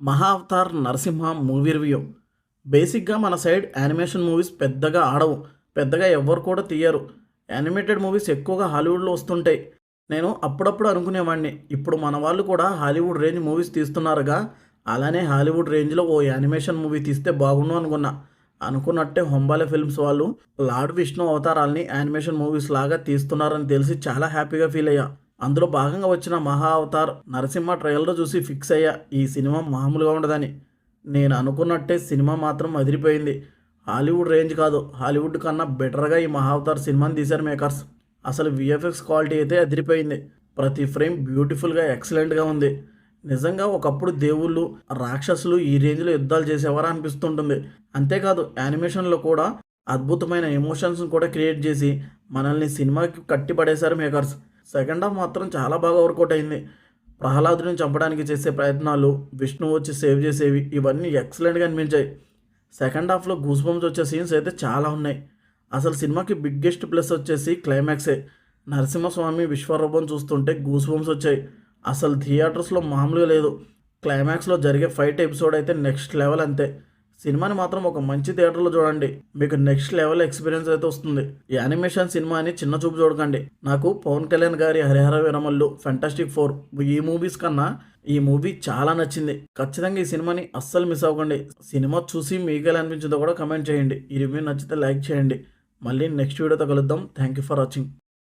మహా Avatar Narasimha movie review. బేసిక్గా మన సైడ్ యానిమేషన్ మూవీస్ పెద్దగా ఆడవు, పెద్దగా ఎవ్వరు కూడా తీయరు. యానిమేటెడ్ మూవీస్ ఎక్కువగా హాలీవుడ్లో వస్తుంటాయి. నేను అప్పుడప్పుడు అనుకునేవాడిని, ఇప్పుడు మన వాళ్ళు కూడా హాలీవుడ్ రేంజ్ మూవీస్ తీస్తున్నారుగా, అలానే హాలీవుడ్ రేంజ్లో ఓ యానిమేషన్ మూవీ తీస్తే బాగుండు అనుకున్నా. అనుకున్నట్టే హొంబాలే ఫిల్మ్స్ వాళ్ళు లార్డ్ విష్ణు అవతారాల్ని యానిమేషన్ మూవీస్ లాగా తీస్తున్నారని తెలిసి చాలా హ్యాపీగా ఫీల్ అయ్యా. అందులో భాగంగా వచ్చిన మహా అవతార్ నరసింహ ట్రైలర్ చూసి ఫిక్స్ అయ్యా, ఈ సినిమా మామూలుగా ఉండదని. నేను అనుకున్నట్టే సినిమా మాత్రం అదిరిపోయింది. హాలీవుడ్ రేంజ్ కాదు, హాలీవుడ్ కన్నా బెటర్గా ఈ మహా అవతార్ సినిమాని తీశారు మేకర్స్. అసలు విఎఫ్ఎక్స్ క్వాలిటీ అయితే అదిరిపోయింది. ప్రతి ఫ్రేమ్ బ్యూటిఫుల్గా ఎక్సలెంట్గా ఉంది. నిజంగా ఒకప్పుడు దేవుళ్ళు, రాక్షసులు ఈ రేంజ్లో యుద్ధాలు చేసేవారా అనిపిస్తుంటుంది. అంతేకాదు యానిమేషన్లో కూడా అద్భుతమైన ఎమోషన్స్ని కూడా క్రియేట్ చేసి మనల్ని సినిమాకి కట్టిపడేశారు మేకర్స్. సెకండ్ హాఫ్ మాత్రం చాలా బాగా వర్కౌట్ అయింది. ప్రహ్లాదుని చంపడానికి చేసే ప్రయత్నాలు, విష్ణు వచ్చి సేవ్ చేసేవి, ఇవన్నీ ఎక్సలెంట్గా అనిపించాయి. సెకండ్ హాఫ్లో గూస్ బంప్స్ వచ్చే సీన్స్ అయితే చాలా ఉన్నాయి. అసలు సినిమాకి బిగ్గెస్ట్ ప్లస్ వచ్చేసి క్లైమాక్సే. నరసింహస్వామి విశ్వరూపం చూస్తుంటే గూస్ బంప్స్ వచ్చాయి. అసలు థియేటర్స్లో మామూలుగా లేదు. క్లైమాక్స్లో జరిగే ఫైట్ ఎపిసోడ్ అయితే నెక్స్ట్ లెవెల్ అంతే. సినిమాని మాత్రం ఒక మంచి థియేటర్లో చూడండి, మీకు నెక్స్ట్ లెవెల్ ఎక్స్పీరియన్స్ అయితే వస్తుంది. ఈ యానిమేషన్ సినిమా అని చిన్న చూపు చూడకండి. నాకు పవన్ కళ్యాణ్ గారి హరిహర వీరమల్లు, ఫెంటాస్టిక్ 4 ఈ మూవీస్ కన్నా ఈ మూవీ చాలా నచ్చింది. ఖచ్చితంగా ఈ సినిమాని అస్సలు మిస్ అవ్వకండి. సినిమా చూసి మీకు ఎలా అనిపించిందో కూడా కమెంట్ చేయండి. ఈ రివ్యూ నచ్చితే లైక్ చేయండి. మళ్ళీ నెక్స్ట్ వీడియోతో కలుద్దాం. Thank you for watching.